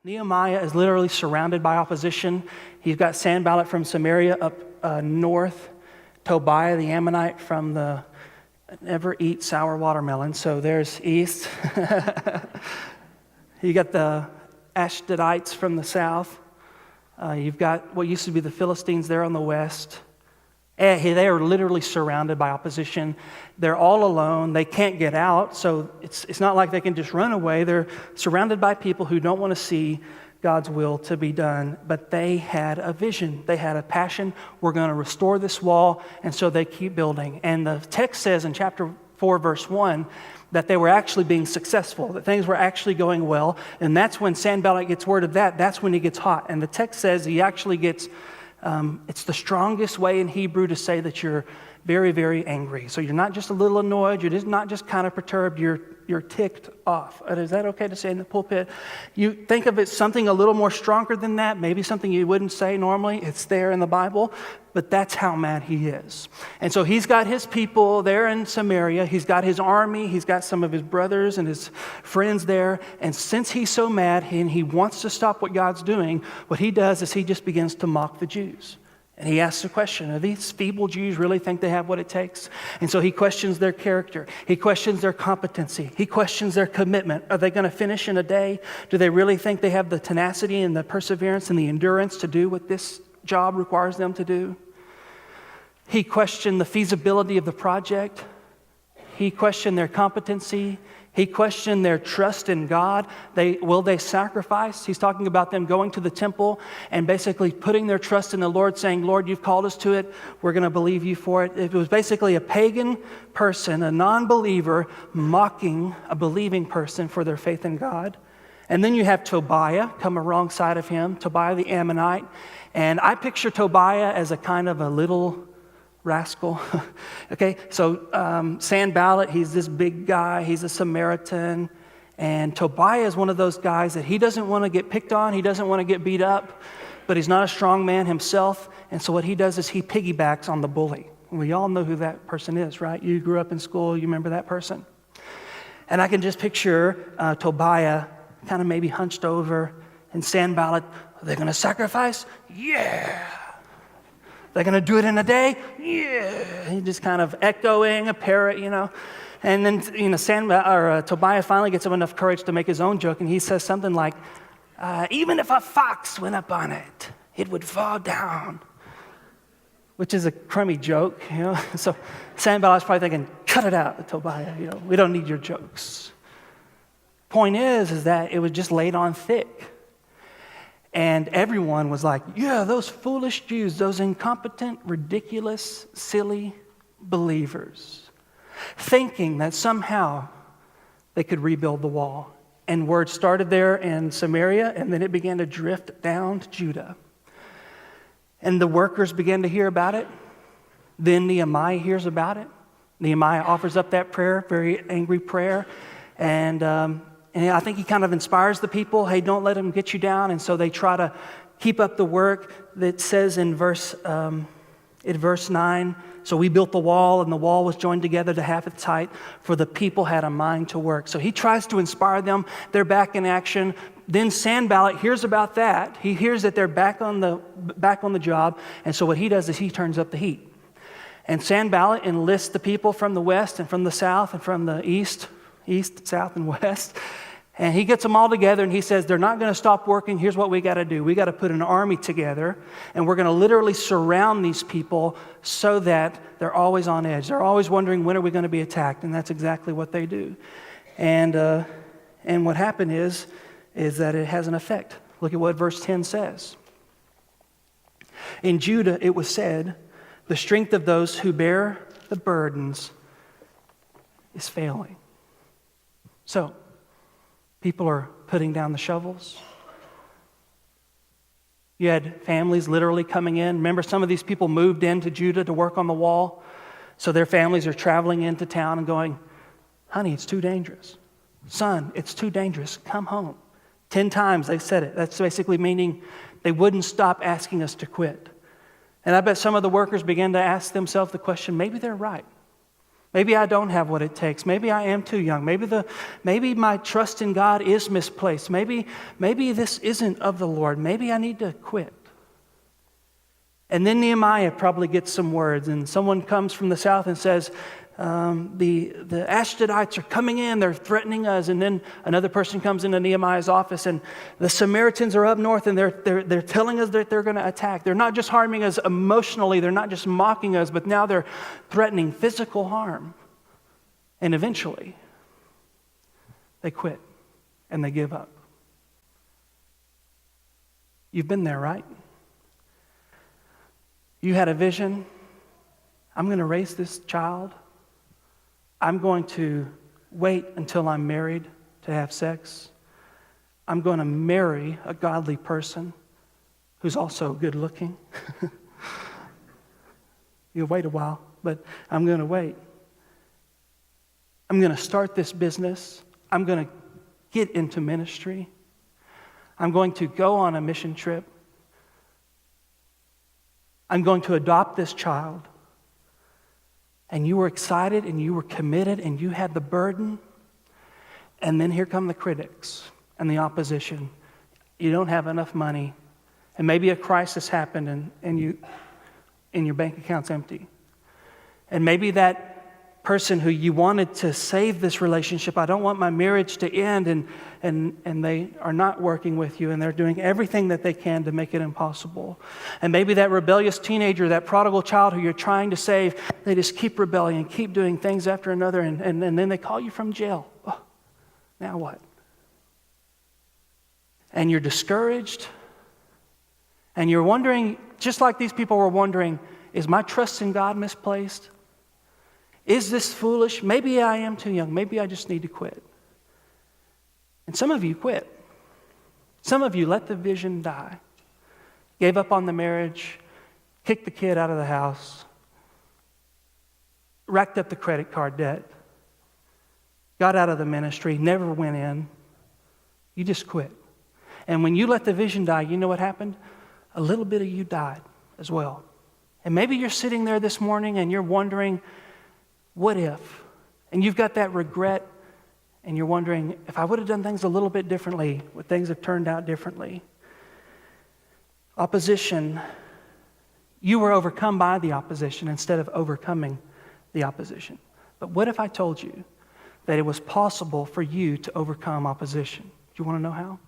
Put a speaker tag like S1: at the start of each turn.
S1: Nehemiah is literally surrounded by opposition. He's got Sanballat from Samaria up north, Tobiah the Ammonite from the never eat sour watermelon, so there's east. You got the Ashdodites from the south. You've got what used to be the Philistines there on the west. They are literally surrounded by opposition. They're all alone. They can't get out, so it's not like they can just run away. They're surrounded by people who don't want to see God's will to be done. But they had a vision. They had a passion. We're going to restore this wall, and so they keep building. And the text says in chapter 4, verse 1, that they were actually being successful, that things were actually going well. And that's when Sanballat gets word of that. That's when he gets hot. And the text says he actually gets... it's the strongest way in Hebrew to say that you're very, very angry. So you're not just a little annoyed. You're just not just kind of perturbed. You're ticked off. Is that okay to say in the pulpit? You think of it something a little more stronger than that, maybe something you wouldn't say normally. It's there in the Bible, but that's how mad he is. And so he's got his people there in Samaria. He's got his army. He's got some of his brothers and his friends there. And since he's so mad and he wants to stop what God's doing, what he does is he just begins to mock the Jews. And he asks the question, do these feeble Jews really think they have what it takes? And so he questions their character. He questions their competency. He questions their commitment. Are they going to finish in a day? Do they really think they have the tenacity and the perseverance and the endurance to do what this job requires them to do? He questioned the feasibility of the project. He questioned their competency. He questioned their trust in God. Will they sacrifice? He's talking about them going to the temple and basically putting their trust in the Lord, saying, Lord, you've called us to it. We're going to believe you for it. It was basically a pagan person, a non-believer, mocking a believing person for their faith in God. And then you have Tobiah come alongside of him, Tobiah the Ammonite. And I picture Tobiah as a kind of a little rascal. Okay, so Sanballat, he's this big guy. He's a Samaritan. And Tobiah is one of those guys that he doesn't want to get picked on. He doesn't want to get beat up, but he's not a strong man himself. And so what he does is he piggybacks on the bully. We all know who that person is, right? You grew up in school. You remember that person. And I can just picture Tobiah kind of maybe hunched over, and Sanballat, are they going to sacrifice? Yeah. They're going to do it in a day? Yeah. He's just kind of echoing a parrot, And then, Tobiah finally gets up enough courage to make his own joke, and he says something like, even if a fox went up on it, it would fall down. Which is a crummy joke, So Sanballat's probably thinking, cut it out, Tobiah, we don't need your jokes. Point is that it was just laid on thick. And everyone was like, yeah, those foolish Jews, those incompetent, ridiculous, silly believers, thinking that somehow they could rebuild the wall. And word started there in Samaria, and then it began to drift down to Judah. And the workers began to hear about it. Then Nehemiah hears about it. Nehemiah offers up that prayer, very angry prayer. And I think he kind of inspires the people, hey, don't let them get you down. And so they try to keep up the work that says in verse 9, so we built the wall, and the wall was joined together to half its height, for the people had a mind to work. So he tries to inspire them. They're back in action. Then Sanballat hears about that. He hears that they're back on the job. And so what he does is he turns up the heat. And Sanballat enlists the people from the west and from the south and from the east, south, and west. And he gets them all together and he says, they're not going to stop working. Here's what we got to do. We got to put an army together, and we're going to literally surround these people so that they're always on edge. They're always wondering, when are we going to be attacked? And that's exactly what they do. And what happened is that it has an effect. Look at what verse 10 says. In Judah it was said, the strength of those who bear the burdens is failing. So, people are putting down the shovels. You had families literally coming in. Remember, some of these people moved into Judah to work on the wall. So their families are traveling into town and going, honey, it's too dangerous. Son, it's too dangerous. Come home. 10 times they said it. That's basically meaning they wouldn't stop asking us to quit. And I bet some of the workers began to ask themselves the question, maybe they're right. Maybe I don't have what it takes. Maybe I am too young. Maybe my trust in God is misplaced. Maybe this isn't of the Lord. Maybe I need to quit. And then Nehemiah probably gets some words, and someone comes from the south and says, the Ashdodites are coming in, they're threatening us. And then another person comes into Nehemiah's office, and the Samaritans are up north, and they're telling us that they're going to attack. They're not just harming us emotionally, they're not just mocking us, but now they're threatening physical harm. And eventually, they quit and they give up. You've been there, right? You had a vision. I'm going to raise this child. I'm going to wait until I'm married to have sex. I'm going to marry a godly person who's also good looking. You'll wait a while, but I'm going to wait. I'm going to start this business. I'm going to get into ministry. I'm going to go on a mission trip. I'm going to adopt this child. And you were excited and you were committed and you had the burden. And then here come the critics and the opposition. You don't have enough money. And maybe a crisis happened and your bank account's empty. And maybe that person who you wanted to save this relationship, I don't want my marriage to end, and they are not working with you, and they're doing everything that they can to make it impossible. And maybe that rebellious teenager, that prodigal child who you're trying to save, they just keep rebelling and keep doing things after another, and then they call you from jail. Oh, now what? And you're discouraged, and you're wondering, just like these people were wondering, is my trust in God misplaced? Is this foolish? Maybe I am too young. Maybe I just need to quit. And some of you quit. Some of you let the vision die. Gave up on the marriage, kicked the kid out of the house, racked up the credit card debt, got out of the ministry, never went in. You just quit. And when you let the vision die, you know what happened? A little bit of you died as well. And maybe you're sitting there this morning and you're wondering, what if? And you've got that regret, and you're wondering, if I would have done things a little bit differently, would things have turned out differently? Opposition, you were overcome by the opposition instead of overcoming the opposition. But what if I told you that it was possible for you to overcome opposition? Do you want to know how?